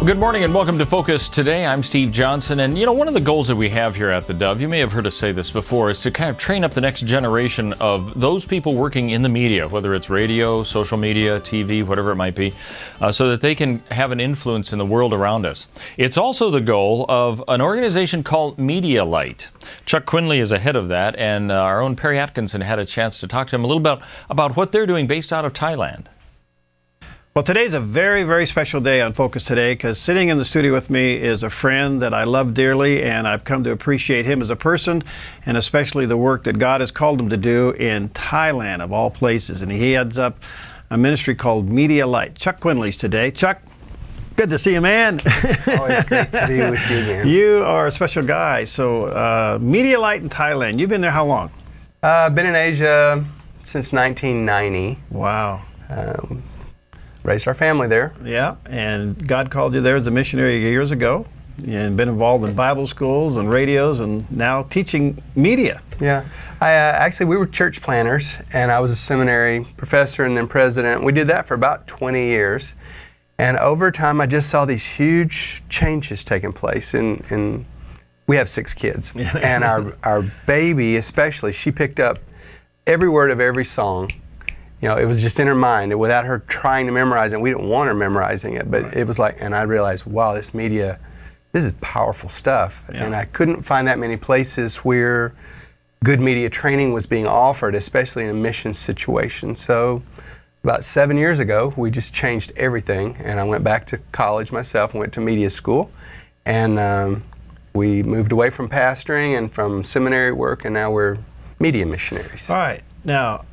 Well, good morning and welcome to Focus Today. I'm Steve Johnson, and one of the goals that we have here at theDove, you may have heard us say this before, is to kind of train up the next generation of those people working in the media, whether it's radio, social media, TV, whatever it might be, so that they can have an influence in the world around us. It's also the goal of an organization called MediaLight. Chuck Quinley is ahead of that, and our own Perry Atkinson had a chance to talk to him a little bit about what they're doing based out of Thailand. Well, today's a very, very special day on Focus Today because sitting in the studio with me is a friend that I love dearly, and I've come to appreciate him as a person and especially the work that God has called him to do in Thailand, of all places. And he heads up a ministry called MediaLight. Chuck Quinley's today. Chuck, good to see you, man. Always great to be with you, man. You are a special guy. So, MediaLight in Thailand, you've been there how long? I've been in Asia since 1990. Wow. Raised our family there. Yeah, and God called you there as a missionary years ago, and been involved in Bible schools and radios, and now teaching media. Yeah, actually we were church planners, and I was a seminary professor and then president. We did that for about 20 years, and over time I just saw these huge changes taking place. And we have 6 kids, and our baby especially, she picked up every word of every song. It was just in her mind, and without her trying to memorize it. We didn't want her memorizing it, but it was like, and I realized, wow, this is powerful stuff. Yeah. And I couldn't find that many places where good media training was being offered, especially in a mission situation. So about 7 years ago, we just changed everything, and I went back to college myself and went to media school, and we moved away from pastoring and from seminary work, and now we're media missionaries. All right. Now,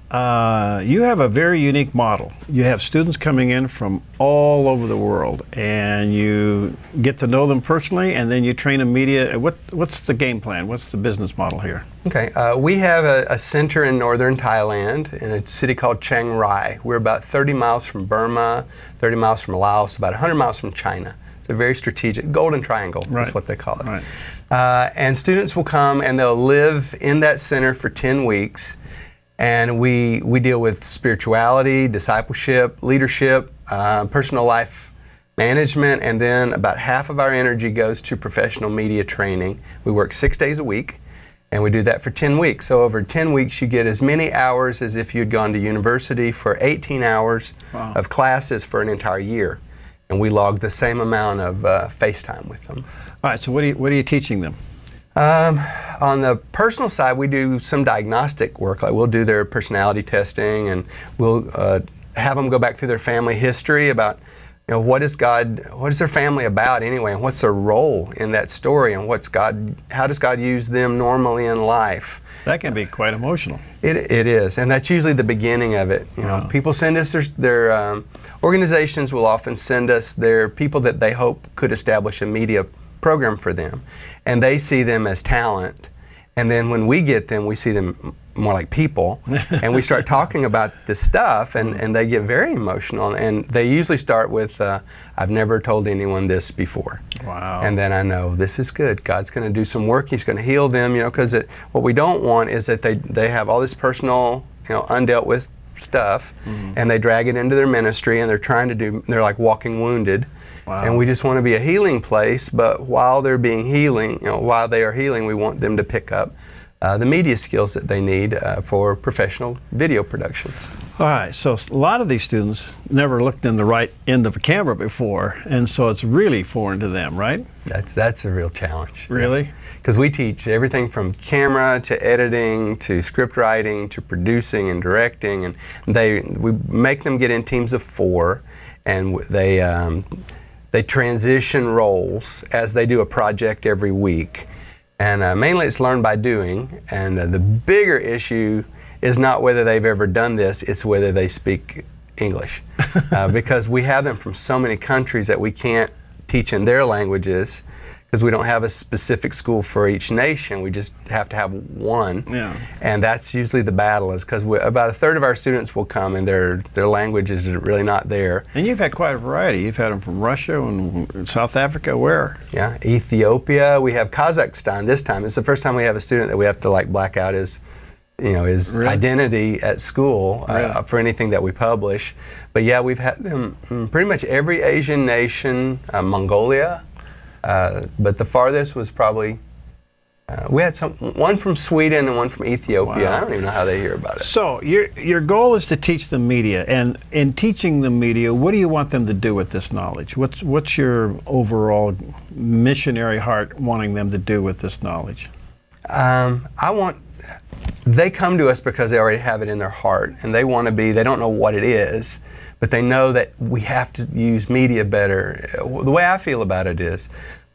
you have a very unique model. You have students coming in from all over the world, and you get to know them personally, and then you train them media. What's the game plan? What's the business model here? Okay, we have a center in northern Thailand in a city called Chiang Rai. We're about 30 miles from Burma, 30 miles from Laos, about 100 miles from China. It's a very strategic, golden triangle, is what they call it. Right. And students will come and they'll live in that center for 10 weeks. And we deal with spirituality, discipleship, leadership, personal life management, and then about half of our energy goes to professional media training. We work 6 days a week, and we do that for 10 weeks. So over 10 weeks, you get as many hours as if you'd gone to university for 18 hours of classes for an entire year. And we log the same amount of face time with them. All right, so what are you teaching them? On the personal side, we do some diagnostic work. Like we'll do their personality testing, and we'll have them go back through their family history about, what is their family about anyway, and what's their role in that story, and how does God use them normally in life. That can be quite emotional. It is, and that's usually the beginning of it. People send us their organizations will often send us their people that they hope could establish a media program for them, and they see them as talent, and then when we get them, we see them more like people, and we start talking about this stuff, and they get very emotional, and they usually start with, I've never told anyone this before. Wow. And then I know this is good. God's going to do some work. He's going to heal them, because what we don't want is that they have all this personal, undealt with stuff, and they drag it into their ministry, and they're like walking wounded. Wow. And we just want to be a healing place, but while they are healing, we want them to pick up the media skills that they need for professional video production. All right, so a lot of these students never looked in the right end of a camera before, and so it's really foreign to them, right? That's a real challenge. Really? Because we teach everything from camera to editing to script writing to producing and directing, and we make them get in teams of 4, and they transition roles as they do a project every week. And mainly it's learn by doing, and the bigger issue is not whether they've ever done this, it's whether they speak English. Because we have them from so many countries that we can't teach in their languages, because we don't have a specific school for each nation. We just have to have one. Yeah. And that's usually the battle, is because about a third of our students will come and their language is really not there. And you've had quite a variety. You've had them from Russia and South Africa. Where? Yeah, Ethiopia. We have Kazakhstan this time. It's the first time we have a student that we have to black out his his Really? identity at school Really? for anything that we publish. But yeah, we've had them in pretty much every Asian nation, Mongolia, but the farthest was probably, we had one from Sweden and one from Ethiopia. Wow. I don't even know how they hear about it. So your goal is to teach the media, and in teaching the media, what do you want them to do with this knowledge? What's your overall missionary heart wanting them to do with this knowledge? They come to us because they already have it in their heart, and they want to be, they don't know what it is, but they know that we have to use media better. The way I feel about it is,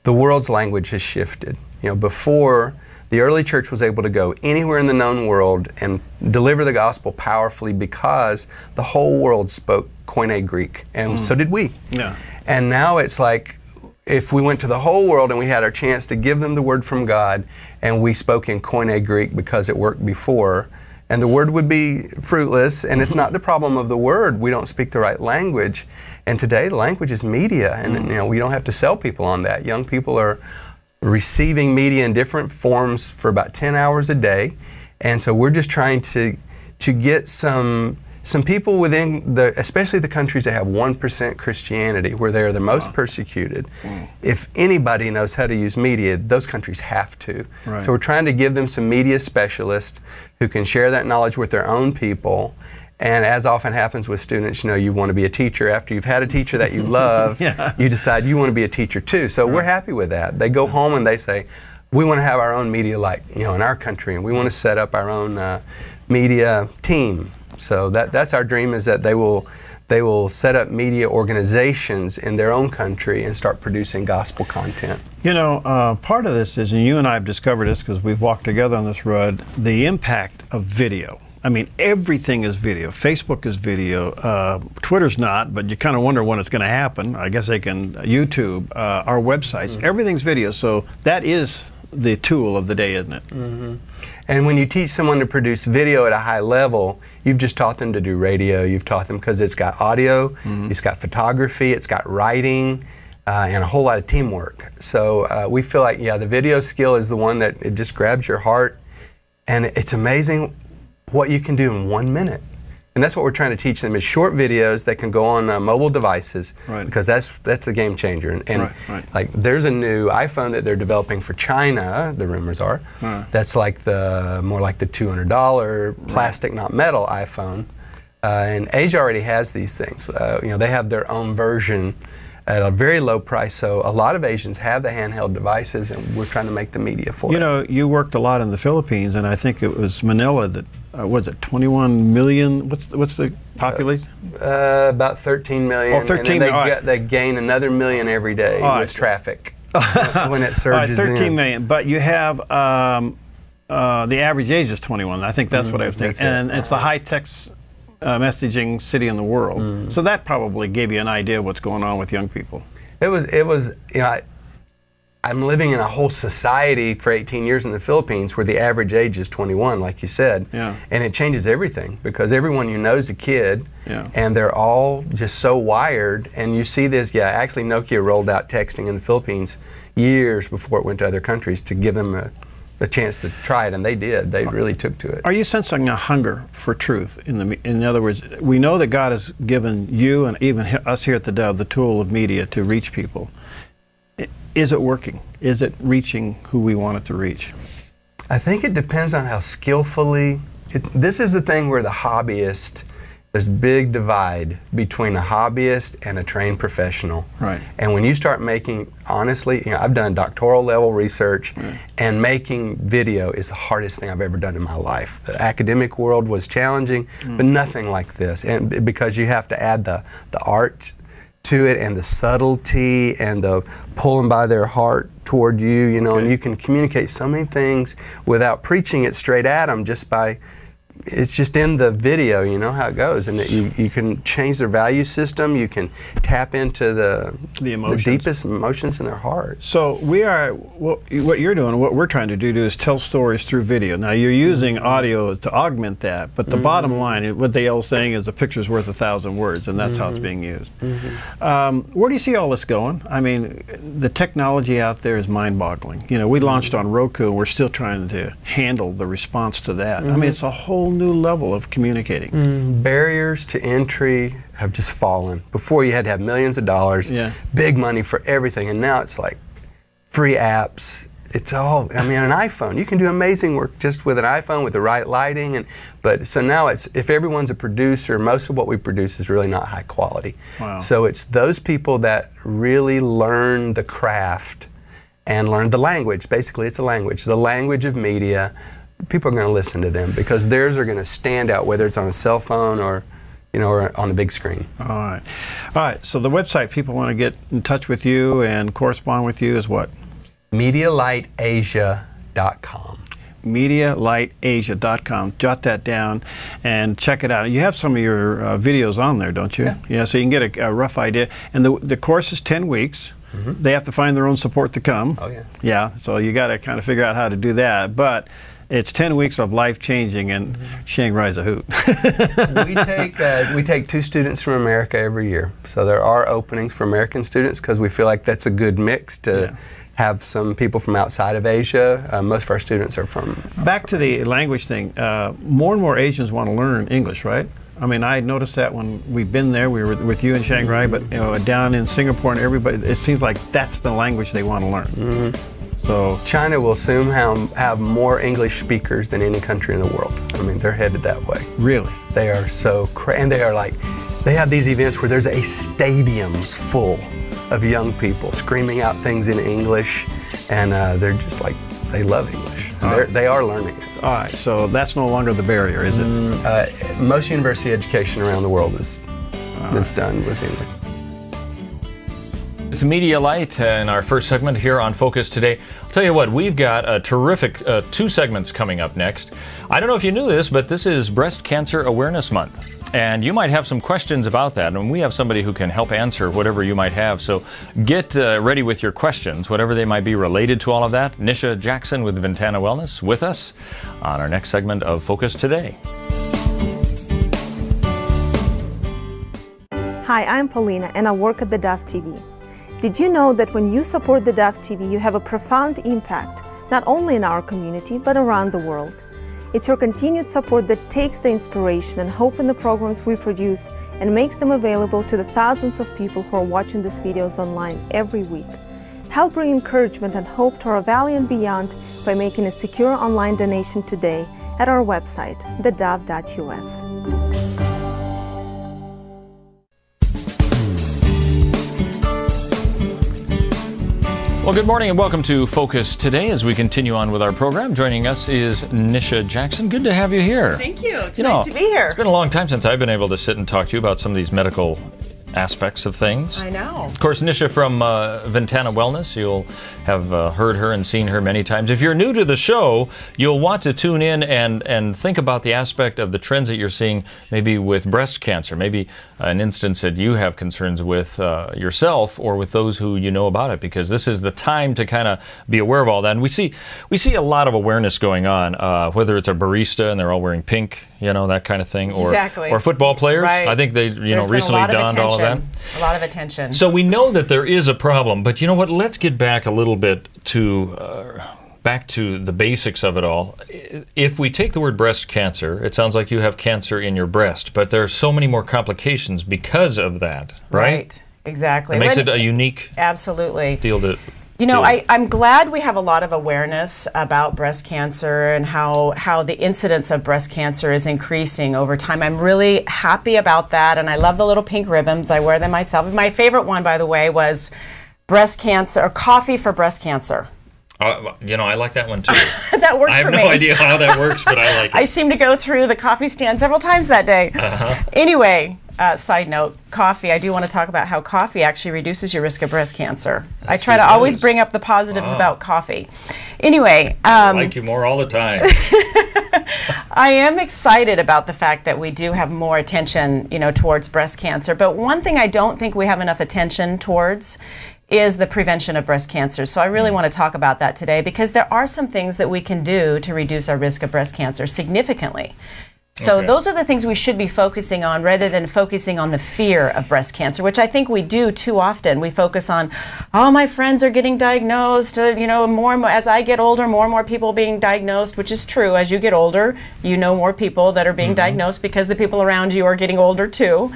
the world's language has shifted. Before, the early church was able to go anywhere in the known world and deliver the gospel powerfully because the whole world spoke Koine Greek, and so did we. Yeah. And now it's like, if we went to the whole world and we had our chance to give them the word from God, and we spoke in Koine Greek because it worked before, and the word would be fruitless, and it's not the problem of the word, we don't speak the right language. And today the language is media, and we don't have to sell people on that. Young people are receiving media in different forms for about 10 hours a day, and so we're just trying to get some people within especially the countries that have 1% Christianity, where they are the most persecuted. If anybody knows how to use media, those countries have to. Right. So we're trying to give them some media specialists who can share that knowledge with their own people. And as often happens with students, you want to be a teacher. After you've had a teacher that you love, Yeah. you decide you want to be a teacher too. So we're happy with that. They go home and they say, we want to have our own MediaLight, in our country, and we want to set up our own media team. So that's our dream, is that they will set up media organizations in their own country and start producing gospel content. Part of this is, and you and I have discovered this because we've walked together on this road, the impact of video. I mean, everything is video. Facebook is video. Twitter's not, but you kind of wonder when it's going to happen. I guess they can, YouTube, our websites, everything's video. So that is the tool of the day, isn't it? And when you teach someone to produce video at a high level, you've just taught them to do radio. You've taught them, because it's got audio, it's got photography, it's got writing, and a whole lot of teamwork. So we feel like, the video skill is the one that it just grabs your heart, and it's amazing what you can do in 1 minute. And that's what we're trying to teach them, is short videos that can go on mobile devices, because that's a game changer. And like, there's a new iPhone that they're developing for China, the rumors are, that's like more like the $200 plastic, not metal iPhone. And Asia already has these things. They have their own version at a very low price. So a lot of Asians have the handheld devices, and we're trying to make the media for it. You worked a lot in the Philippines, and I think it was Manila that, was it 21 million? What's the population? About 13 million. Oh, 13 and they gain another million every day with traffic when it surges 13 million. But you have the average age is 21. I think that's what I was thinking. And it's the high-tech messaging city in the world. So that probably gave you an idea of what's going on with young people. It was. I'm living in a whole society for 18 years in the Philippines where the average age is 21, like you said. Yeah. And it changes everything, because everyone you know is a kid, Yeah. and they're all just so wired. And you see this, actually Nokia rolled out texting in the Philippines years before it went to other countries to give them a chance to try it, and they did. They really took to it. Are you sensing a hunger for truth? In other words, we know that God has given you and even us here at the Dove the tool of media to reach people. Is it working? Is it reaching who we want it to reach? I think it depends on how skillfully. This is the thing where the hobbyist, there's a big divide between a hobbyist and a trained professional. Right. And when you start making, honestly, I've done doctoral level research, and making video is the hardest thing I've ever done in my life. The academic world was challenging, but nothing like this. And because you have to add the art to it, and the subtlety, and the pulling by their heart toward you, and you can communicate so many things without preaching it straight at them, just by it's just in the video, you know how it goes, and you can change their value system. You can tap into the deepest emotions in their heart. So we are what you're doing. What we're trying to do is tell stories through video. Now you're using audio to augment that, but the bottom line, what the old saying is, a picture's worth 1,000 words, and that's how it's being used. Where do you see all this going? I mean, the technology out there is mind-boggling. You know, we launched on Roku, and we're still trying to handle the response to that. I mean, it's a whole new level of communicating. Barriers to entry have just fallen. Before you had to have millions of dollars, big money for everything, and now it's like free apps. It's all, I mean, an iPhone, you can do amazing work just with an iPhone with the right lighting, but so now it's, if everyone's a producer, most of what we produce is really not high quality. So it's those people that really learn the craft and learn the language. Basically, it's a language, the language of media. People are going to listen to them because theirs are going to stand out, whether it's on a cell phone or, you know, or on the big screen. All right. So the website people want to get in touch with you and correspond with you is what? MediaLightAsia.com. MediaLightAsia.com. Jot that down and check it out. You have some of your videos on there, don't you? Yeah. So you can get a rough idea. And the course is 10 weeks. They have to find their own support to come. Yeah. So you got to kind of figure out how to do that. But it's 10 weeks of life-changing, and Shanghai's a hoot. we take 2 students from America every year. So there are openings for American students because we feel like that's a good mix to have some people from outside of Asia. Most of our students are from... Back to the language thing, more and more Asians want to learn English, right? I mean, I noticed that when we've been there. We were with you in Shanghai, but you know, down in Singapore and everybody, it seems like that's the language they want to learn. So China will soon have more English speakers than any country in the world. I mean, they're headed that way. Really? They are so and they are like, they have these events where there's a stadium full of young people screaming out things in English, and they're just like, they love English. They are learning it. All right, so that's no longer the barrier, is it? Most university education around the world is done with English. It's MediaLight in our first segment here on Focus Today. I'll tell you what, we've got a terrific 2 segments coming up next. I don't know if you knew this, but this is Breast Cancer Awareness Month. And you might have some questions about that, and we have somebody who can help answer whatever you might have. So get ready with your questions, whatever they might be related to all of that. Nisha Jackson with Ventana Wellness with us on our next segment of Focus Today. Hi, I'm Paulina, and I work at theDove TV. Did you know that when you support theDove TV, you have a profound impact, not only in our community, but around the world? It's your continued support that takes the inspiration and hope in the programs we produce and makes them available to the thousands of people who are watching these videos online every week. Help bring encouragement and hope to our valley and beyond by making a secure online donation today at our website, thedove.us. Well, good morning and welcome to Focus Today as we continue on with our program. Joining us is Nisha Jackson. Good to have you here. Thank you. It's nice to be here. It's been a long time since I've been able to sit and talk to you about some of these medical aspects of things. I know. Of course, Nisha from Ventana Wellness, you'll have heard her and seen her many times. If you're new to the show, you'll want to tune in and think about the aspect of the trends that you're seeing maybe with breast cancer, maybe an instance that you have concerns with yourself or with those who you know about it, because this is the time to kind of be aware of all that. And we see a lot of awareness going on, whether it's a barista and they're all wearing pink, you know, that kind of thing, or football players. Right. I think they, recently donned all of that. A lot of attention. So we know that there is a problem, but you know what? Let's get back a little bit to back to the basics of it all. If we take the word breast cancer, it sounds like you have cancer in your breast, but there are so many more complications because of that, right? Exactly. It makes it a unique deal to... You know, I'm glad we have a lot of awareness about breast cancer and how the incidence of breast cancer is increasing over time. I'm really happy about that, and I love the little pink ribbons. I wear them myself. My favorite one, by the way, was breast cancer, or coffee for breast cancer. You know, I like that one too. That works for me. I have no idea how that works, but I like it. I seem to go through the coffee stand several times that day. Anyway, side note, coffee. I do want to talk about how coffee actually reduces your risk of breast cancer. I try to always bring up the positives about coffee. Anyway. I like you more all the time. I am excited about the fact that we do have more attention, towards breast cancer. But one thing I don't think we have enough attention towards is the prevention of breast cancer. So I really want to talk about that today, because there are some things that we can do to reduce our risk of breast cancer significantly. So those are the things we should be focusing on, rather than focusing on the fear of breast cancer, which I think we do too often. We focus on, oh, my friends are getting diagnosed, more and more, as I get older, more and more people are being diagnosed, which is true. As you get older, you know more people that are being diagnosed, because the people around you are getting older too.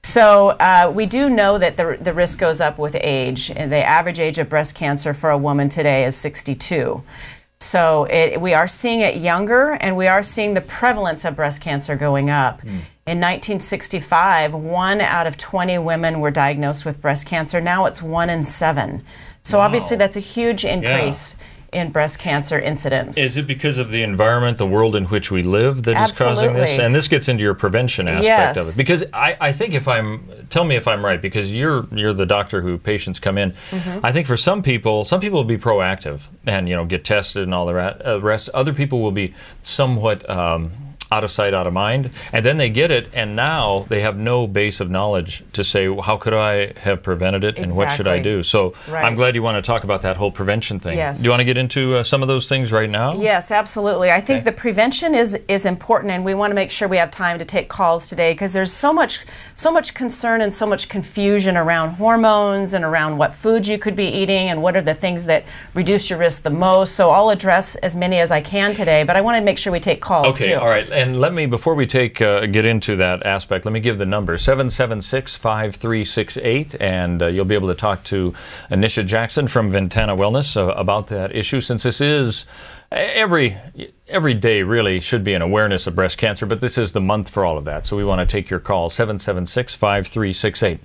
So we do know that the risk goes up with age. And the average age of breast cancer for a woman today is 62. So we are seeing it younger, and we are seeing the prevalence of breast cancer going up. In 1965, 1 out of 20 women were diagnosed with breast cancer. Now it's 1 in 7. So obviously that's a huge increase in breast cancer incidence. Is it because of the environment, the world in which we live, that is causing this? And this gets into your prevention aspect of it. Because I think tell me if I'm right, because you're the doctor who patients come in. I think for some people will be proactive and get tested and all the rest. Other people will be somewhat out of sight, out of mind, and then they get it, and now they have no base of knowledge to say, how could I have prevented it, and what should I do? So I'm glad you want to talk about that whole prevention thing. Yes. Do you want to get into some of those things right now? Yes, absolutely. I think the prevention is important, and we want to make sure we have time to take calls today, because there's so much concern and so much confusion around hormones and around what foods you could be eating and what are the things that reduce your risk the most. So I'll address as many as I can today, but I want to make sure we take calls too. All right. And let me, before we get into that aspect, let me give the number, 776-5368, and you'll be able to talk to Nisha Jackson from Ventana Wellness about that issue, since this is every day really should be an awareness of breast cancer, but this is the month for all of that. So we want to take your call, 776-5368.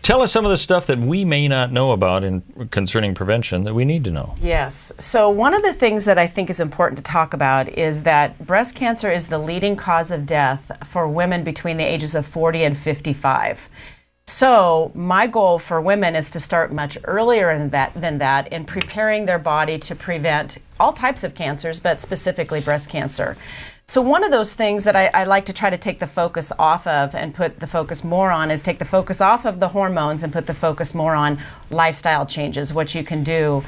Tell us some of the stuff that we may not know about concerning prevention that we need to know. Yes. So one of the things that I think is important to talk about is that breast cancer is the leading cause of death for women between the ages of 40 and 55. So my goal for women is to start much earlier than that in preparing their body to prevent all types of cancers, but specifically breast cancer. So one of those things that I like to try to take the focus off of and put the focus more on is take the focus off of the hormones and put the focus more on lifestyle changes, what you can do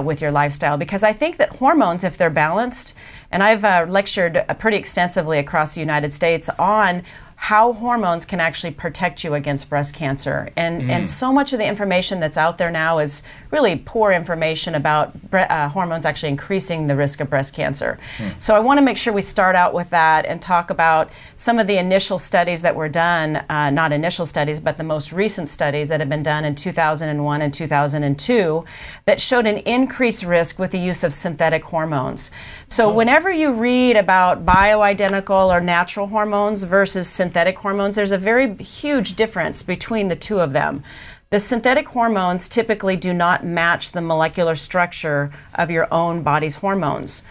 with your lifestyle. Because I think that hormones, if they're balanced, and I've lectured pretty extensively across the United States on how hormones can actually protect you against breast cancer. And so much of the information that's out there now is really poor information about hormones actually increasing the risk of breast cancer. So I want to make sure we start out with that and talk about some of the initial studies that were done, not initial studies, but the most recent studies that have been done in 2001 and 2002 that showed an increased risk with the use of synthetic hormones. So whenever you read about bioidentical or natural hormones versus synthetic hormones, there's a very huge difference between the two of them. The synthetic hormones typically do not match the molecular structure of your own body's hormones.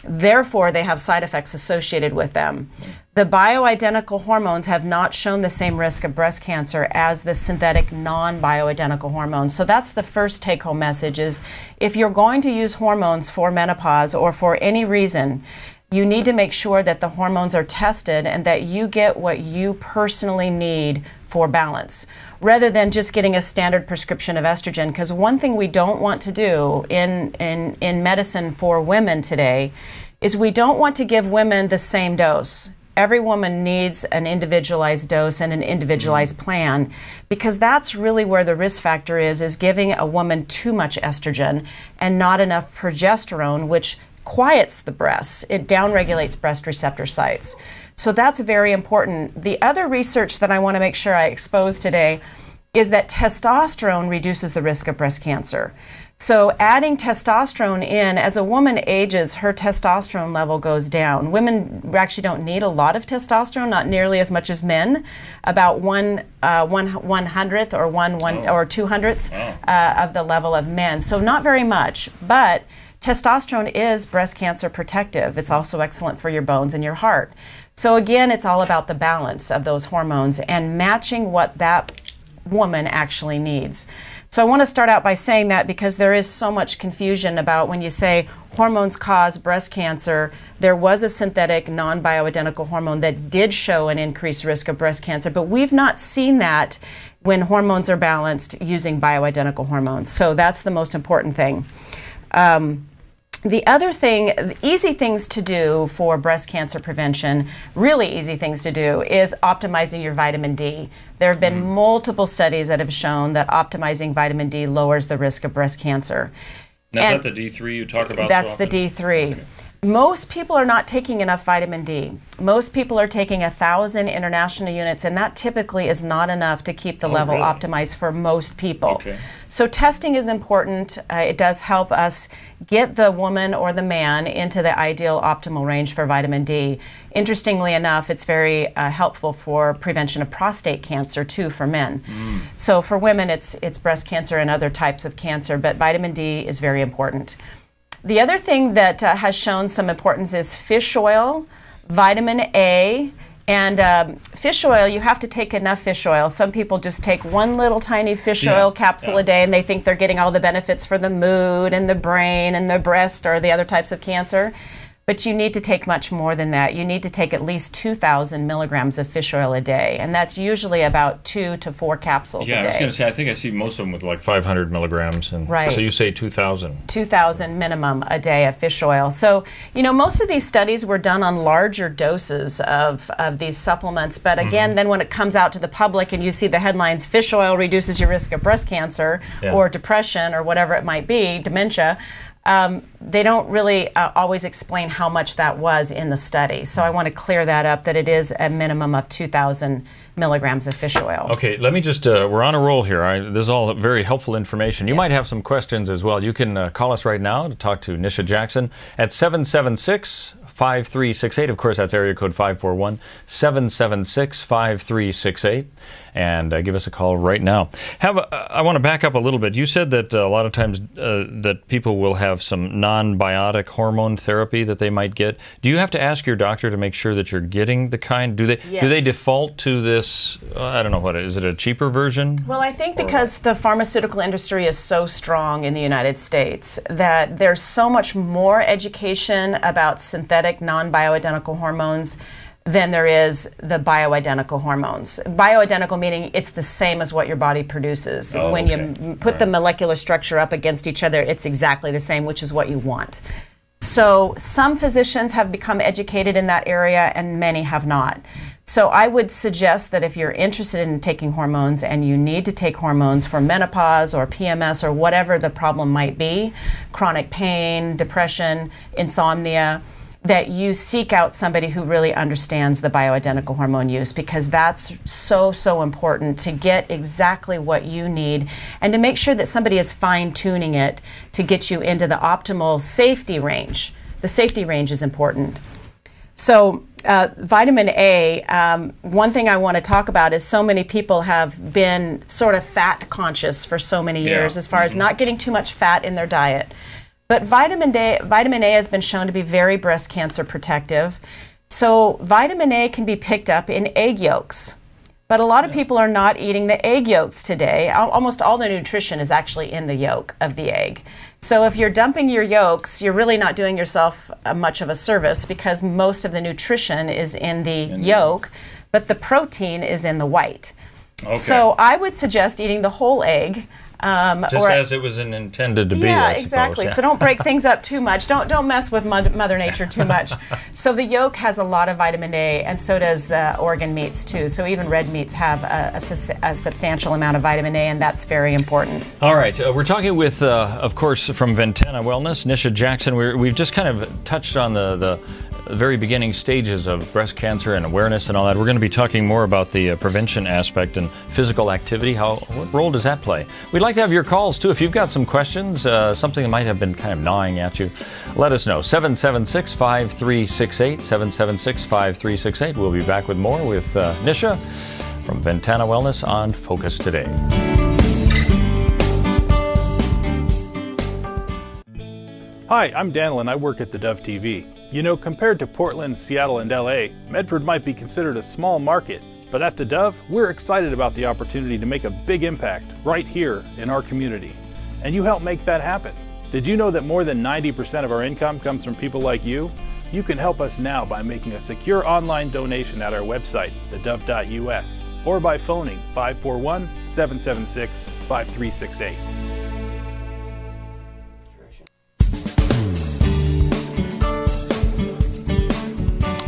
Therefore, they have side effects associated with them. The bioidentical hormones have not shown the same risk of breast cancer as the synthetic non-bioidentical hormones. So that's the first take-home message is if you're going to use hormones for menopause or for any reason, you need to make sure that the hormones are tested and that you get what you personally need for balance, rather than just getting a standard prescription of estrogen. Because one thing we don't want to do in medicine for women today is we don't want to give women the same dose. Every woman needs an individualized dose and an individualized plan, because that's really where the risk factor is giving a woman too much estrogen and not enough progesterone, which quiets the breasts. It downregulates breast receptor sites. So that's very important. The other research that I want to make sure I expose today is that testosterone reduces the risk of breast cancer. So adding testosterone in, as a woman ages, her testosterone level goes down. Women actually don't need a lot of testosterone, not nearly as much as men, about 1/100th or 200ths of the level of men. So not very much, but testosterone is breast cancer protective. It's also excellent for your bones and your heart. So again, it's all about the balance of those hormones and matching what that woman actually needs. So I want to start out by saying that because there is so much confusion about when you say hormones cause breast cancer. There was a synthetic non-bioidentical hormone that did show an increased risk of breast cancer, but we've not seen that when hormones are balanced using bioidentical hormones. So that's the most important thing. The other thing, the easy things to do for breast cancer prevention, really easy things to do, is optimizing your vitamin D. There have been multiple studies that have shown that optimizing vitamin D lowers the risk of breast cancer. Now, is that the D3 you talk about? That's the D3. Okay. Most people are not taking enough vitamin D. Most people are taking 1,000 international units, and that typically is not enough to keep the level optimized for most people. Okay. So testing is important. It does help us get the woman or the man into the ideal optimal range for vitamin D. Interestingly enough, it's very helpful for prevention of prostate cancer too for men. So for women, it's breast cancer and other types of cancer, but vitamin D is very important. The other thing that has shown some importance is fish oil, vitamin A, and fish oil. You have to take enough fish oil. Some people just take one little tiny fish oil capsule a day, and they think they're getting all the benefits for the mood and the brain and the breast or the other types of cancer. But you need to take much more than that. You need to take at least 2,000 milligrams of fish oil a day, and that's usually about 2 to 4 capsules a day. Yeah, I was going to say, I think I see most of them with like 500 milligrams. And so you say 2,000. 2,000 minimum a day of fish oil. So, you know, most of these studies were done on larger doses of these supplements, but again, then when it comes out to the public and you see the headlines, fish oil reduces your risk of breast cancer or depression or whatever it might be, dementia, they don't really always explain how much that was in the study. So I want to clear that up, that it is a minimum of 2,000 milligrams of fish oil. Okay, let me just, we're on a roll here. This is all very helpful information. You might have some questions as well. You can call us right now to talk to Nisha Jackson at 776-5368. Of course, that's area code 541-776-5368. And give us a call right now. I want to back up a little bit. You said that a lot of times that people will have some non-biotic hormone therapy that they might get. Do you have to ask your doctor to make sure that you're getting the kind? Do they default to this? I don't know what is it, a cheaper version? Well, I think because the pharmaceutical industry is so strong in the United States that there's so much more education about synthetic non-bioidentical hormones than there is the bioidentical hormones. Bioidentical meaning it's the same as what your body produces. When you put the molecular structure up against each other, it's exactly the same, which is what you want. So some physicians have become educated in that area and many have not. So I would suggest that if you're interested in taking hormones and you need to take hormones for menopause or PMS or whatever the problem might be, chronic pain, depression, insomnia, that you seek out somebody who really understands the bioidentical hormone use, because that's so important to get exactly what you need and to make sure that somebody is fine-tuning it to get you into the optimal safety range. The safety range is important. So vitamin A, one thing I want to talk about is so many people have been sort of fat conscious for so many years as far as not getting too much fat in their diet. But vitamin A has been shown to be very breast cancer protective. So vitamin A can be picked up in egg yolks. But a lot of people are not eating the egg yolks today. Almost all the nutrition is actually in the yolk of the egg. So if you're dumping your yolks, you're really not doing yourself much of a service, because most of the nutrition is in the yolk, but the protein is in the white. So I would suggest eating the whole egg. Just as it was intended to be, yeah, I suppose. Exactly. So don't break things up too much. Don't mess with Mother Nature too much. So the yolk has a lot of vitamin A, and so does the organ meats too. So even red meats have a substantial amount of vitamin A, and that's very important. All right. We're talking with, of course, from Ventana Wellness, Nisha Jackson. We've just kind of touched on the very beginning stages of breast cancer and awareness and all that. We're going to be talking more about the prevention aspect and physical activity. What role does that play? We'd like to have your calls too. If you've got some questions, something that might have been kind of gnawing at you, let us know. 776-5368, 776-5368. We'll be back with more with Nisha from Ventana Wellness on Focus Today. Hi, I'm Daniel and I work at theDove TV. You know, compared to Portland, Seattle, and LA, Medford might be considered a small market, But at the Dove, we're excited about the opportunity to make a big impact right here in our community. And you help make that happen. Did you know that more than 90% of our income comes from people like you? You can help us now by making a secure online donation at our website, thedove.us, or by phoning 541-776-5368.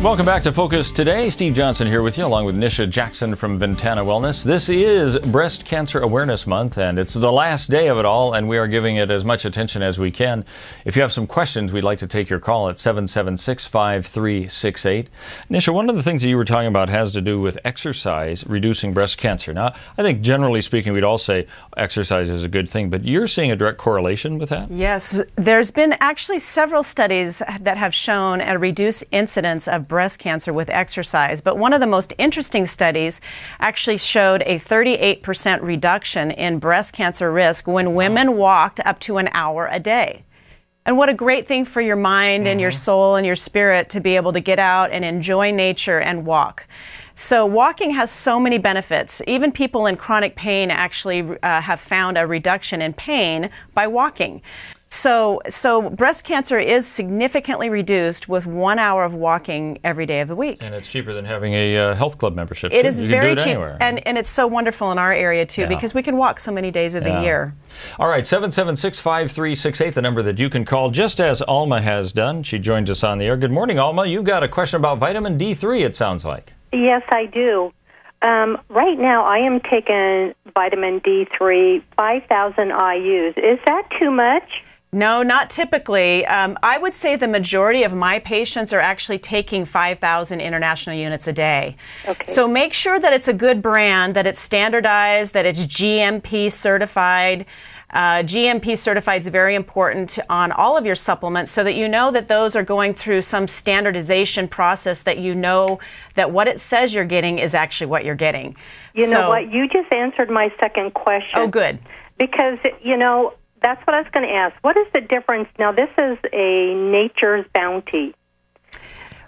Welcome back to Focus Today. Steve Johnson here with you, along with Nisha Jackson from Ventana Wellness. This is Breast Cancer Awareness Month, and it's the last day of it all, and we are giving it as much attention as we can. If you have some questions, we'd like to take your call at 776-5368. Nisha, one of the things that you were talking about has to do with exercise reducing breast cancer. Now, I think generally speaking, we'd all say exercise is a good thing, but you're seeing a direct correlation with that? Yes, there's been actually several studies that have shown a reduced incidence of breast cancer with exercise, but one of the most interesting studies actually showed a 38% reduction in breast cancer risk when women walked up to an hour a day. And what a great thing for your mind and your soul and your spirit to be able to get out and enjoy nature and walk. So walking has so many benefits. Even people in chronic pain actually have found a reduction in pain by walking. So breast cancer is significantly reduced with 1 hour of walking every day of the week. And it's cheaper than having a health club membership. It is very cheap, anywhere. and it's so wonderful in our area too, because we can walk so many days of the year. All right, 776-5368, the number that you can call, just as Alma has done. She joins us on the air. Good morning, Alma. You've got a question about vitamin D3, it sounds like. Yes, I do. Right now, I am taking vitamin D3, 5,000 IUs. Is that too much? No, not typically. I would say the majority of my patients are actually taking 5,000 international units a day. Okay. So make sure that it's a good brand, that it's standardized, that it's GMP certified. GMP certified is very important on all of your supplements so that you know that those are going through some standardization process, that you know that what it says you're getting is actually what you're getting. You know what? You just answered my second question. Oh, good. Because, you know, that's what I was going to ask. What is the difference? Now, this is a Nature's Bounty.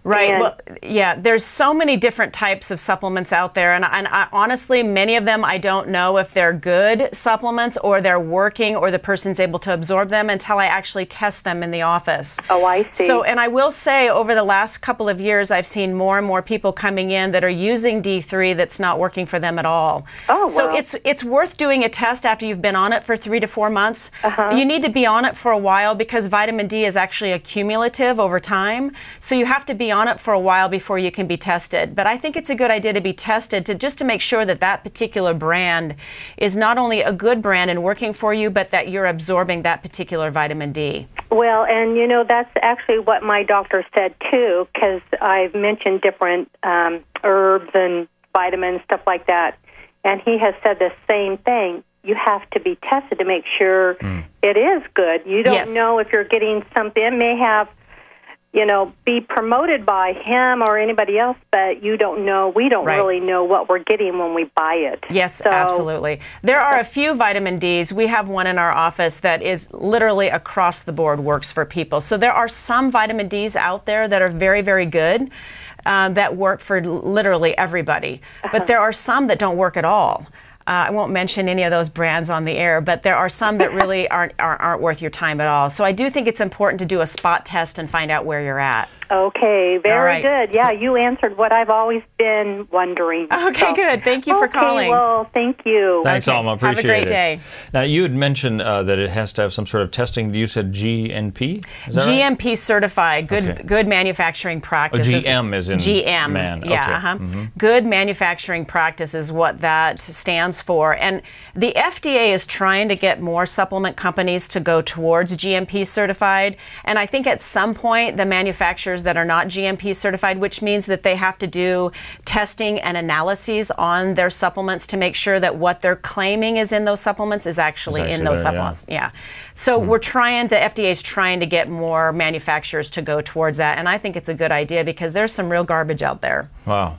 Right. And well, yeah, there's so many different types of supplements out there. And honestly, many of them, I don't know if they're good supplements or they're working or the person's able to absorb them until I actually test them in the office. Oh, I see. So, and I will say over the last couple of years, I've seen more and more people coming in that are using D3 that's not working for them at all. Oh, so wow. it's worth doing a test after you've been on it for 3 to 4 months. You need to be on it for a while because vitamin D is actually accumulative over time. So you have to be on it for a while before you can be tested. But I think it's a good idea to be tested just to make sure that that particular brand is not only a good brand and working for you, but that you're absorbing that particular vitamin D. Well, and you know, that's actually what my doctor said too, because I've mentioned different herbs and vitamins, stuff like that, and he has said the same thing. You have to be tested to make sure it is good. You don't know if you're getting something. It may have, you know, be promoted by him or anybody else, but you don't know. We don't really know what we're getting when we buy it. Yes, absolutely. There are a few vitamin Ds. We have one in our office that is literally across the board works for people. So there are some vitamin Ds out there that are very, very good, that work for literally everybody. But there are some that don't work at all. I won't mention any of those brands on the air, but there are some that really aren't worth your time at all. So I do think it's important to do a spot test and find out where you're at. Okay, very good. Yeah, you answered what I've always been wondering. Okay, good. Thank you for calling. Well, thank you. Thanks, Alma. Appreciate it. Have a great day. Now, you had mentioned that it has to have some sort of testing. You said GNP? Is that GMP right? certified, good manufacturing practices. GM is in GM. man. Yeah, Okay. Good manufacturing practice is what that stands for. And the FDA is trying to get more supplement companies to go towards GMP certified. And I think at some point, the manufacturers that are not GMP certified, which means that they have to do testing and analyses on their supplements to make sure that what they're claiming is in those supplements is actually in those supplements. Yeah. So the FDA is trying to get more manufacturers to go towards that. And I think it's a good idea because there's some real garbage out there. Wow.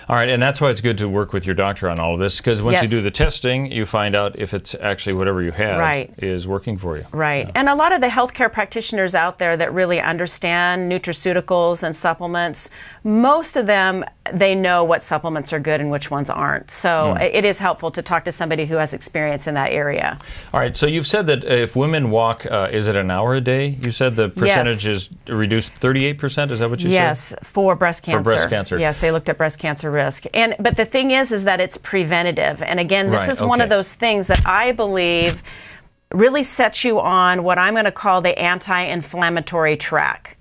All right, and that's why it's good to work with your doctor on all of this, because once Yes. you do the testing, you find out if it's actually whatever you had Right. is working for you. Right. Yeah. And a lot of the healthcare practitioners out there that really understand nutraceuticals and supplements, most of them, they know what supplements are good and which ones aren't. So it is helpful to talk to somebody who has experience in that area. All right, so you've said that if women walk, is it an hour a day? You said the percentage is reduced 38%, is that what you said? Yes, for breast cancer. For breast cancer. Yes, they looked at breast cancer risk. But the thing is that it's preventative. And again, this is one of those things that I believe really sets you on what I'm going to call the anti-inflammatory track.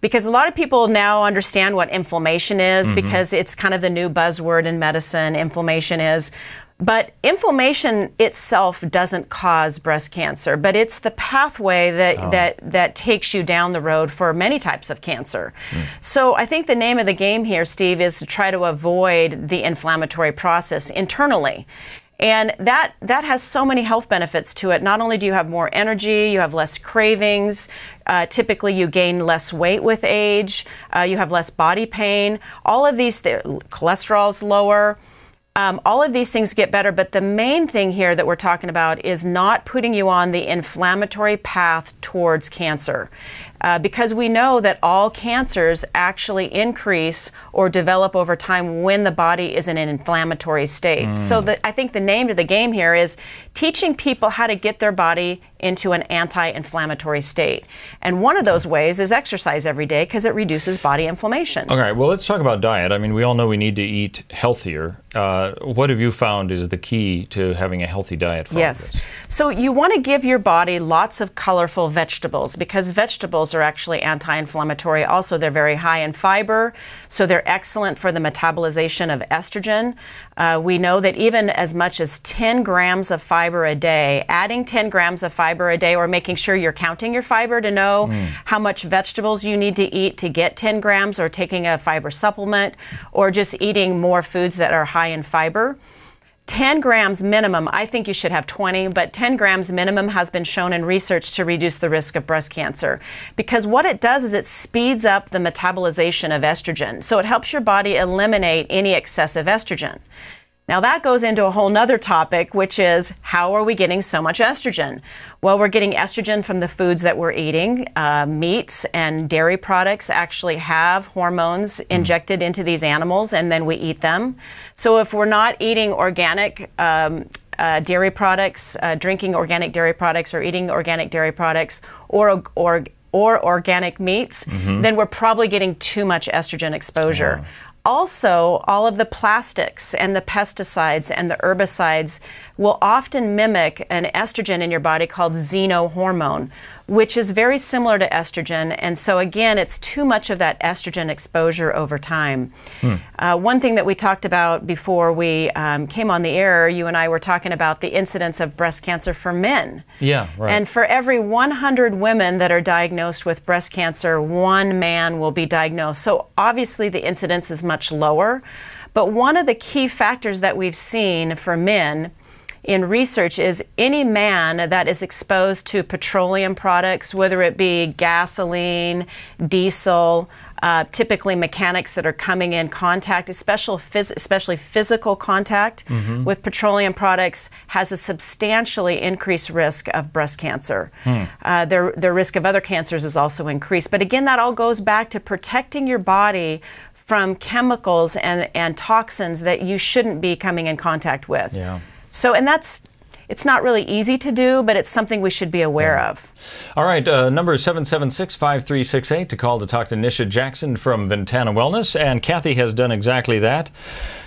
Because a lot of people now understand what inflammation is, because it's kind of the new buzzword in medicine, inflammation is. But inflammation itself doesn't cause breast cancer, but it's the pathway that takes you down the road for many types of cancer. So I think the name of the game here, Steve, is to try to avoid the inflammatory process internally. And that has so many health benefits to it. Not only do you have more energy, you have less cravings. Typically, you gain less weight with age. You have less body pain. All of these, cholesterol's lower. All of these things get better, but the main thing here that we're talking about is not putting you on the inflammatory path towards cancer. Because we know that all cancers actually increase or develop over time when the body is in an inflammatory state. So I think the name of the game here is teaching people how to get their body into an anti-inflammatory state. And one of those ways is exercise every day, because it reduces body inflammation. All right, well, let's talk about diet. I mean, we all know we need to eat healthier. What have you found is the key to having a healthy diet for all of this? So you want to give your body lots of colorful vegetables, because vegetables are actually anti-inflammatory. Also, they're very high in fiber, so they're excellent for the metabolization of estrogen. We know that even as much as 10 grams of fiber a day, adding 10 grams of fiber a day, or making sure you're counting your fiber to know how much vegetables you need to eat to get 10 grams, or taking a fiber supplement, or just eating more foods that are high in fiber. 10 grams minimum, I think you should have 20, but 10 grams minimum has been shown in research to reduce the risk of breast cancer. Because what it does is it speeds up the metabolization of estrogen. So it helps your body eliminate any excessive estrogen. Now that goes into a whole nother topic, which is how are we getting so much estrogen? Well, we're getting estrogen from the foods that we're eating. Meats and dairy products actually have hormones injected into these animals, and then we eat them. So if we're not eating organic dairy products, drinking organic dairy products, or eating organic dairy products, or organic meats, then we're probably getting too much estrogen exposure. Also, all of the plastics and the pesticides and the herbicides will often mimic an estrogen in your body called xenohormone, which is very similar to estrogen. And so again, it's too much of that estrogen exposure over time. One thing that we talked about before we came on the air, you and I were talking about the incidence of breast cancer for men. Yeah, right. And for every 100 women that are diagnosed with breast cancer, 1 man will be diagnosed. So obviously the incidence is much lower. But one of the key factors that we've seen for men in research is any man that is exposed to petroleum products, whether it be gasoline, diesel, typically mechanics that are coming in contact, especially physical contact with petroleum products, has a substantially increased risk of breast cancer. Their risk of other cancers is also increased. But again, that all goes back to protecting your body from chemicals and toxins that you shouldn't be coming in contact with. Yeah. So, and it's not really easy to do, but it's something we should be aware of. All right, number is 776-5368 to call to talk to Nisha Jackson from Ventana Wellness, and Kathy has done exactly that.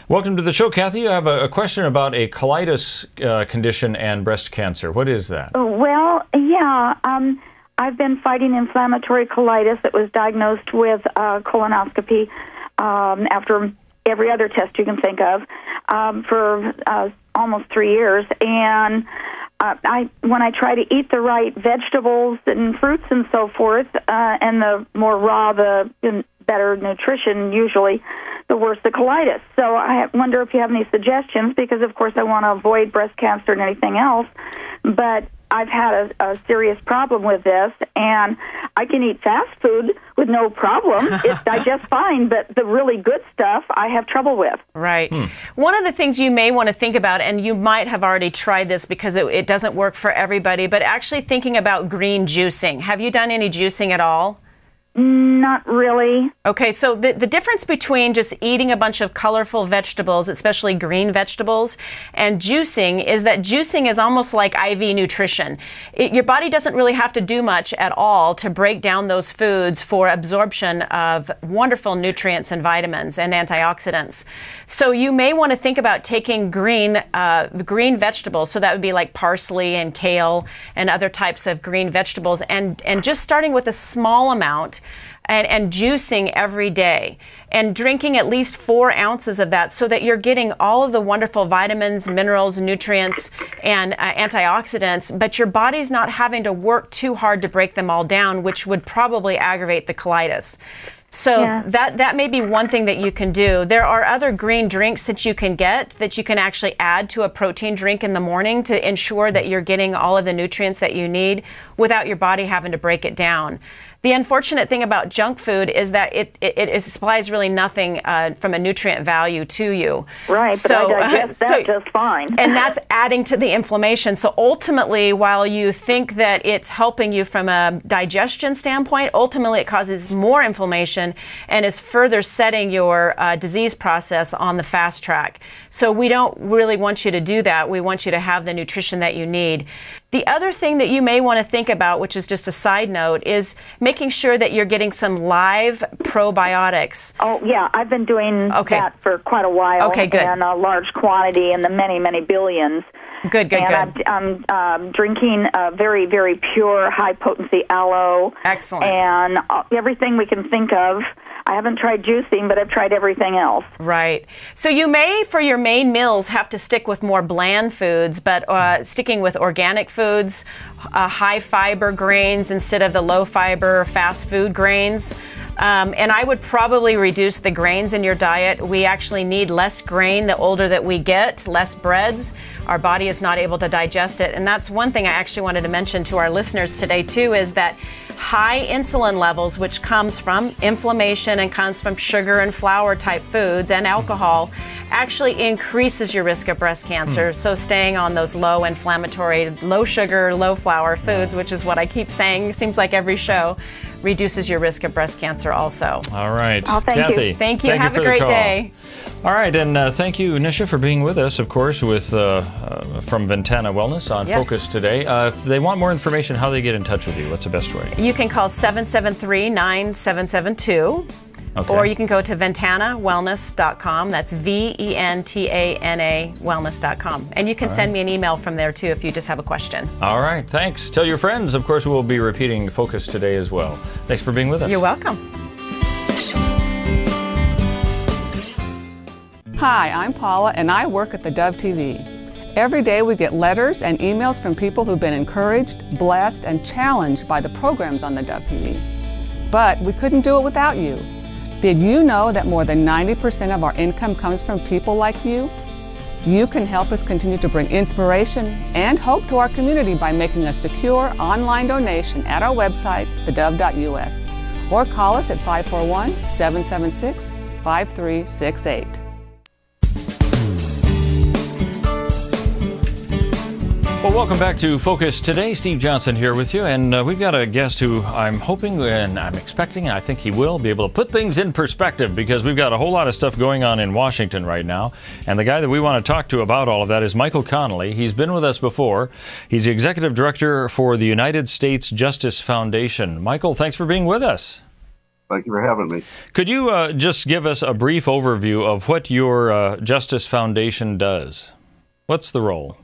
Welcome to the show, Kathy. You have a question about a colitis condition and breast cancer. What is that? Well, yeah, I've been fighting inflammatory colitis that was diagnosed with colonoscopy after every other test you can think of for almost 3 years. And when I try to eat the right vegetables and fruits and so forth, and the more raw, the better nutrition, usually, the worse the colitis. So I wonder if you have any suggestions, because, of course, I want to avoid breast cancer and anything else. But I've had a serious problem with this, and I can eat fast food with no problem. It digests fine, but the really good stuff I have trouble with. Right. One of the things you may want to think about, and you might have already tried this because it doesn't work for everybody, but actually thinking about green juicing. Have you done any juicing at all? Not really. Okay, so the difference between just eating a bunch of colorful vegetables, especially green vegetables, and juicing is that juicing is almost like IV nutrition. Your body doesn't really have to do much at all to break down those foods for absorption of wonderful nutrients and vitamins and antioxidants. So you may want to think about taking green vegetables, so that would be like parsley and kale and other types of green vegetables, and just starting with a small amount and juicing every day and drinking at least 4 ounces of that, so that you're getting all of the wonderful vitamins, minerals, nutrients, and antioxidants, but your body's not having to work too hard to break them all down, which would probably aggravate the colitis. So that may be one thing that you can do. There are other green drinks that you can get that you can actually add to a protein drink in the morning to ensure that you're getting all of the nutrients that you need without your body having to break it down. The unfortunate thing about junk food is that it supplies really nothing from a nutrient value to you. Right, so, but I digest that just fine. And that's adding to the inflammation. So ultimately, while you think that it's helping you from a digestion standpoint, ultimately it causes more inflammation and is further setting your disease process on the fast track. So we don't really want you to do that. We want you to have the nutrition that you need. The other thing that you may want to think about, which is just a side note, is making sure that you're getting some live probiotics. Oh, yeah, I've been doing that for quite a while. Okay, good. And a large quantity in the many, many billions. Good. And I'm drinking very, very pure, high-potency aloe. Excellent. And everything we can think of. I haven't tried juicing, but I've tried everything else. Right. So you may, for your main meals, have to stick with more bland foods, but sticking with organic foods, high-fiber grains instead of the low-fiber fast food grains. And I would probably reduce the grains in your diet. We actually need less grain the older that we get, less breads. Our body is not able to digest it. And that's one thing I actually wanted to mention to our listeners today, too, is that high insulin levels, which comes from inflammation and comes from sugar and flour type foods and alcohol, actually increases your risk of breast cancer. So staying on those low inflammatory, low sugar, low flour foods, which is what I keep saying, seems like every show, reduces your risk of breast cancer also. All right. Oh, thank Kathy. you. Thank you. Have a great day. All right, and thank you, Nisha, for being with us, of course, with from Ventana Wellness on Focus Today. If they want more information, how do they get in touch with you? What's the best way? You can call 773-9772. Okay. Or you can go to ventanawellness.com. That's VENTANA wellness.com. And you can send me an email from there, too, if you just have a question. All right, thanks. Tell your friends. Of course, we'll be repeating Focus Today as well. Thanks for being with us. You're welcome. Hi, I'm Paula, and I work at theDove TV. Every day we get letters and emails from people who've been encouraged, blessed, and challenged by the programs on theDove TV. But we couldn't do it without you. Did you know that more than 90% of our income comes from people like you? You can help us continue to bring inspiration and hope to our community by making a secure online donation at our website, thedove.us, or call us at 541-776-5368. Well, welcome back to Focus Today. Steve Johnson here with you, and we've got a guest who I'm hoping and I'm expecting, and I think he will be able to put things in perspective, because we've got a whole lot of stuff going on in Washington right now. And the guy that we want to talk to about all of that is Michael Connelly. He's been with us before. He's the Executive Director for the United States Justice Foundation. Michael, thanks for being with us. Thank you for having me. Could you just give us a brief overview of what your Justice Foundation does? What's the role?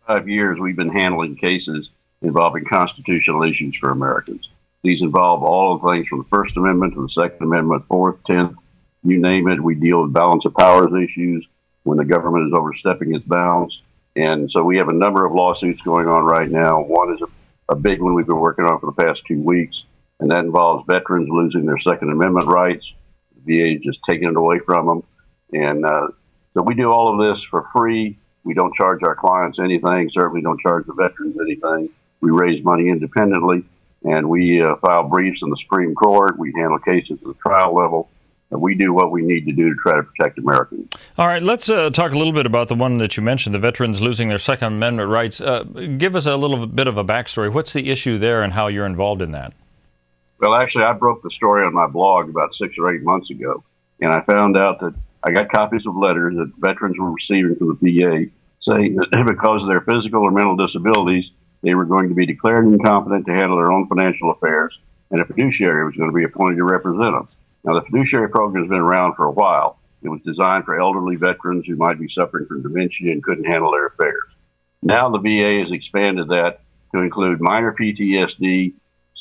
5 years, we've been handling cases involving constitutional issues for Americans. These involve all of the things from the First Amendment to the Second Amendment, Fourth, 10th, you name it. We deal with balance of powers issues when the government is overstepping its bounds. And so we have a number of lawsuits going on right now. One is a big one we've been working on for the past 2 weeks, and that involves veterans losing their Second Amendment rights. The VA is just taking it away from them. And so we do all of this for free. We don't charge our clients anything, certainly don't charge the veterans anything. We raise money independently. and we file briefs in the Supreme Court. We handle cases at the trial level. And we do what we need to do to try to protect Americans. All right, let's talk a little bit about the one that you mentioned, the veterans losing their Second Amendment rights. Give us a little bit of a backstory. What's the issue there and how you're involved in that? Well, actually, I broke the story on my blog about 6 or 8 months ago, and I found out that I got copies of letters that veterans were receiving from the VA saying that because of their physical or mental disabilities, they were going to be declared incompetent to handle their own financial affairs, and a fiduciary was going to be appointed to represent them. Now, the fiduciary program has been around for a while. It was designed for elderly veterans who might be suffering from dementia and couldn't handle their affairs. Now the VA has expanded that to include minor PTSD,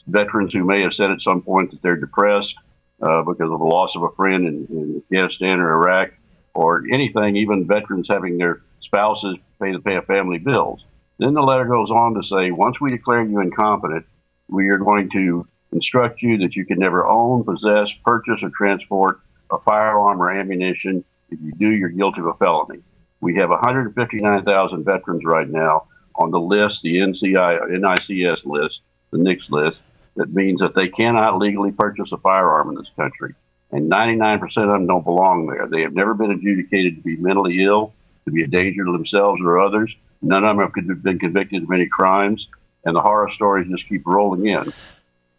veterans who may have said at some point that they're depressed because of the loss of a friend in Afghanistan or Iraq, or anything, even veterans having their spouses pay family bills. Then the letter goes on to say, once we declare you incompetent, we are going to instruct you that you can never own, possess, purchase, or transport a firearm or ammunition. If you do, you're guilty of a felony. We have 159,000 veterans right now on the list, the NICS list, the NICS list. That means that they cannot legally purchase a firearm in this country. And 99% of them don't belong there. They have never been adjudicated to be mentally ill, to be a danger to themselves or others. None of them have been convicted of any crimes. And the horror stories just keep rolling in.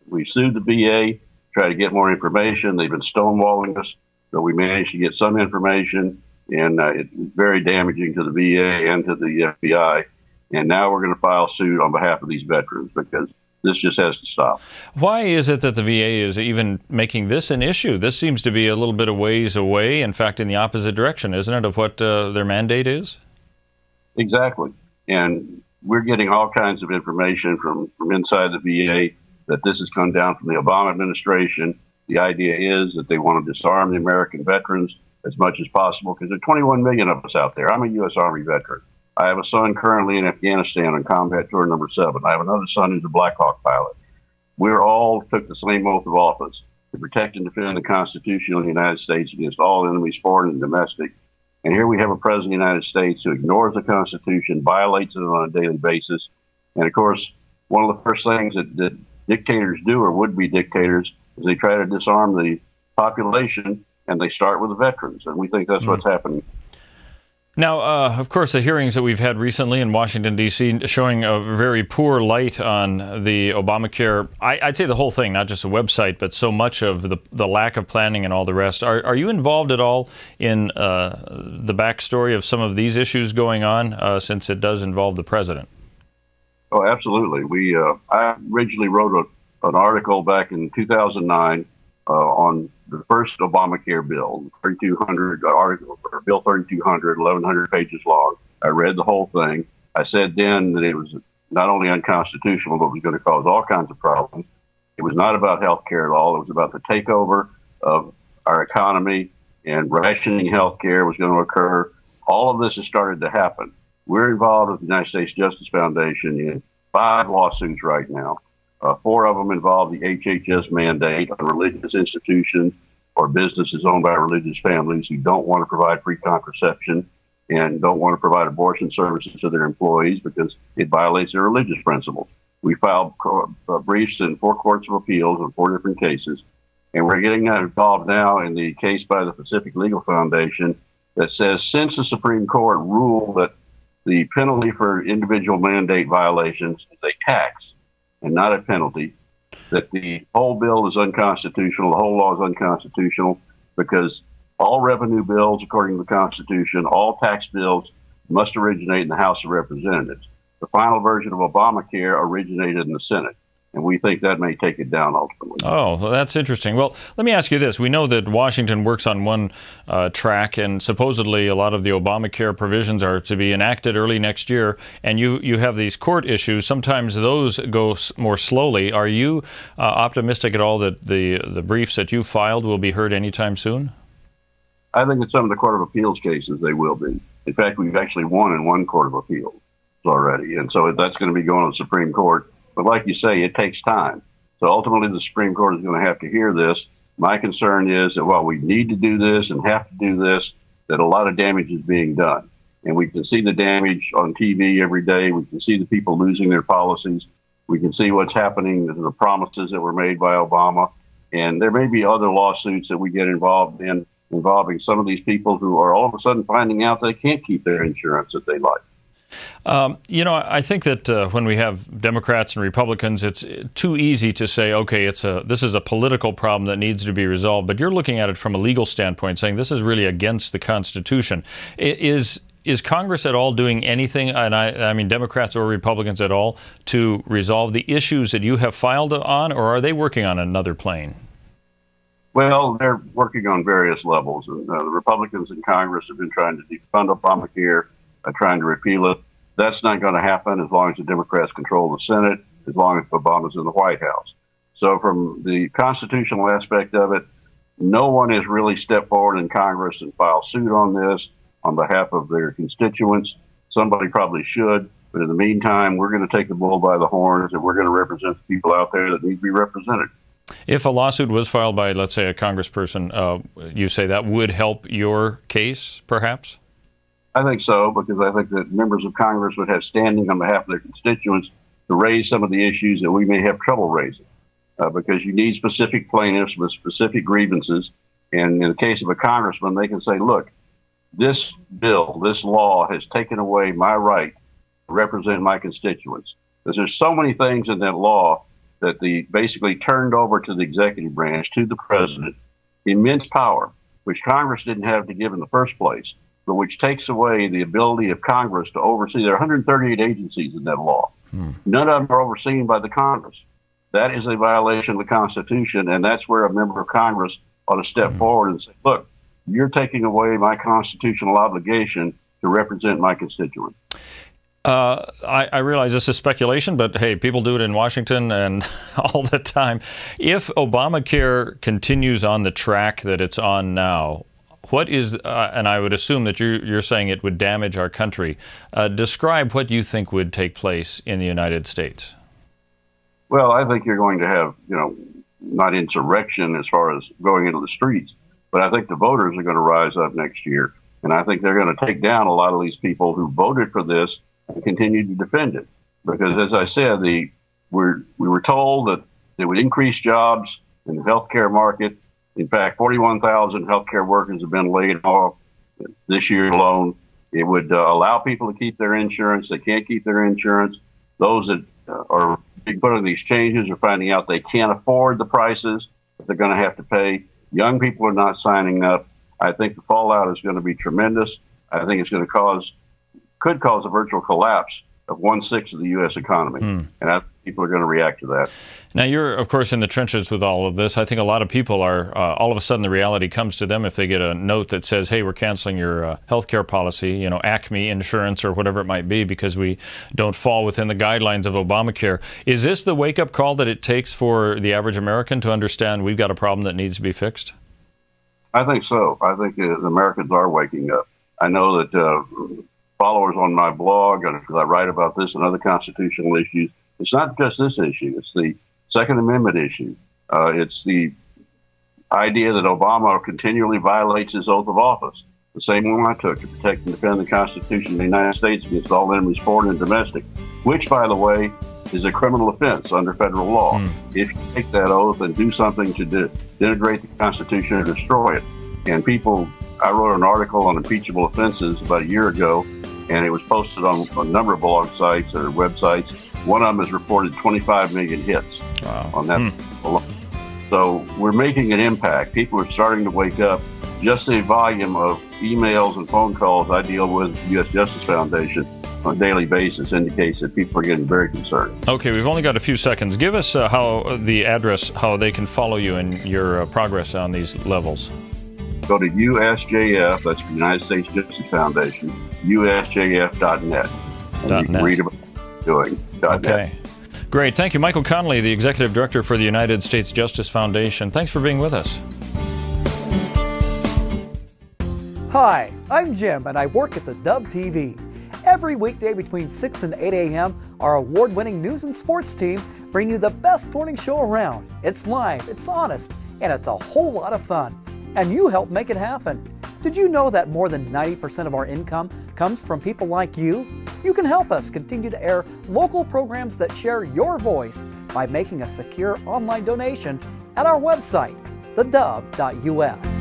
We sued the VA, try to get more information. They've been stonewalling us, but we managed to get some information, and it's very damaging to the VA and to the FBI. And now we're going to file suit on behalf of these veterans because this just has to stop. Why is it that the VA is even making this an issue? This seems to be a little bit of ways away, in fact, in the opposite direction, isn't it, of what their mandate is? Exactly. And we're getting all kinds of information from inside the VA that this has come down from the Obama administration. The idea is that they want to disarm the American veterans as much as possible because there are 21 million of us out there. I'm a U.S. Army veteran. I have a son currently in Afghanistan on combat tour number 7. I have another son who's a Black Hawk pilot. We're all took the same oath of office to protect and defend the Constitution of the United States against all enemies, foreign and domestic. And here we have a president of the United States who ignores the Constitution, violates it on a daily basis. And of course, one of the first things that dictators do, or would-be dictators, is they try to disarm the population, and they start with the veterans. And we think that's what's happening. Now, of course, the hearings that we've had recently in Washington, D.C., showing a very poor light on the Obamacare, I'd say the whole thing, not just the website, but so much of the lack of planning and all the rest. Are you involved at all in the backstory of some of these issues going on, since it does involve the president? Oh, absolutely. I originally wrote an article back in 2009 on the first Obamacare bill, 3,200 article, or Bill 3,200, 1,100 pages long. I read the whole thing. I said then that it was not only unconstitutional, but was going to cause all kinds of problems. It was not about health care at all. It was about the takeover of our economy, and rationing health care was going to occur. All of this has started to happen. We're involved with the United States Justice Foundation in 5 lawsuits right now. 4 of them involve the HHS mandate on religious institutions or businesses owned by religious families who don't want to provide free contraception and don't want to provide abortion services to their employees because it violates their religious principles. We filed briefs in 4 courts of appeals in 4 different cases, and we're getting involved now in the case by the Pacific Legal Foundation that says since the Supreme Court ruled that the penalty for individual mandate violations is a tax and not a penalty, that the whole bill is unconstitutional, the whole law is unconstitutional, because all revenue bills, according to the Constitution, all tax bills must originate in the House of Representatives. The final version of Obamacare originated in the Senate, and we think that may take it down ultimately. Oh, well, that's interesting. Well, let me ask you this. We know that Washington works on one track, and supposedly a lot of the Obamacare provisions are to be enacted early next year, and you have these court issues. Sometimes those go more slowly. Are you optimistic at all that the briefs that you filed will be heard anytime soon? I think in some of the Court of Appeals cases they will be. In fact, we've actually won in 1 Court of Appeals already, and so that's going to be going to the Supreme Court. But like you say, it takes time. So ultimately, the Supreme Court is going to have to hear this. My concern is that while we need to do this and have to do this, that a lot of damage is being done. And we can see the damage on TV every day. We can see the people losing their policies. We can see what's happening, the promises that were made by Obama. And there may be other lawsuits that we get involved in involving some of these people who are all of a sudden finding out they can't keep their insurance that they like. I think that when we have Democrats and Republicans, it's too easy to say, okay, this is a political problem that needs to be resolved. But you're looking at it from a legal standpoint, saying this is really against the Constitution. Is Congress at all doing anything, and I mean Democrats or Republicans at all, to resolve the issues that you have filed on, or are they working on another plane? Well, they're working on various levels. The Republicans in Congress have been trying to defund Obamacare, trying to repeal it. That's not going to happen as long as the Democrats control the Senate, as long as Obama's in the White House. So from the constitutional aspect of it, no one has really stepped forward in Congress and filed suit on this on behalf of their constituents. Somebody probably should, but in the meantime, we're going to take the bull by the horns, and we're going to represent the people out there that need to be represented. If a lawsuit was filed by, let's say, a congressperson, you say that would help your case, perhaps? I think so, because I think that members of Congress would have standing on behalf of their constituents to raise some of the issues that we may have trouble raising, because you need specific plaintiffs with specific grievances. And in the case of a congressman, they can say, look, this bill, this law has taken away my right to represent my constituents. Because there's so many things in that law that basically turned over to the executive branch, to the president, immense power, which Congress didn't have to give in the first place, but which takes away the ability of Congress to oversee. There are 138 agencies in that law. None of them are overseen by the Congress. That is a violation of the Constitution, and that's where a member of Congress ought to step forward and say, look, you're taking away my constitutional obligation to represent my constituents. I realize this is speculation, but hey, people do it in Washington and all the time. If Obamacare continues on the track that it's on now, what is, and I would assume that you're saying it would damage our country, describe what you think would take place in the United States. Well, I think you're going to have, not insurrection as far as going into the streets, but I think the voters are going to rise up next year. And I think they're going to take down a lot of these people who voted for this and continue to defend it. Because as I said, we were told that it would increase jobs in the healthcare market. In fact, 41,000 healthcare workers have been laid off this year alone. It would allow people to keep their insurance. They can't keep their insurance. Those that are being put on these changes are finding out they can't afford the prices that they're going to have to pay. Young people are not signing up. I think the fallout is going to be tremendous. I think it's going to could cause a virtual collapse of 1/6 of the U.S. economy. And I think people are going to react to that. Now, you're, of course, in the trenches with all of this. I think a lot of people are, all of a sudden the reality comes to them if they get a note that says, hey, we're canceling your health care policy, Acme Insurance or whatever it might be, because we don't fall within the guidelines of Obamacare. Is this the wake-up call that it takes for the average American to understand we've got a problem that needs to be fixed? I think so. I think the Americans are waking up. I know that followers on my blog, because I write about this and other constitutional issues, it's not just this issue. It's the Second Amendment issue. It's the idea that Obama continually violates his oath of office, the same one I took to protect and defend the Constitution of the United States against all enemies, foreign and domestic, which, by the way, is a criminal offense under federal law. If you take that oath and do something to denigrate the Constitution or destroy it. And I wrote an article on impeachable offenses about a year ago, and it was posted on a number of blog sites or websites. One of them has reported 25 million hits on that. So we're making an impact. People are starting to wake up. Just the volume of emails and phone calls I deal with the U.S. Justice Foundation on a daily basis indicates that people are getting very concerned. Okay, we've only got a few seconds. Give us the address, how they can follow you and your progress on these levels. Go to USJF, that's the United States Justice Foundation, USJF.net. And you can read about what we're doing. Okay. Great. Thank you, Michael Connelly, the Executive Director for the United States Justice Foundation. Thanks for being with us. Hi, I'm Jim, and I work at theDove TV. Every weekday between 6 and 8 a.m., our award-winning news and sports team bring you the best morning show around. It's live, it's honest, and it's a whole lot of fun. And you help make it happen. Did you know that more than 90% of our income comes from people like you? You can help us continue to air local programs that share your voice by making a secure online donation at our website, theDove.us.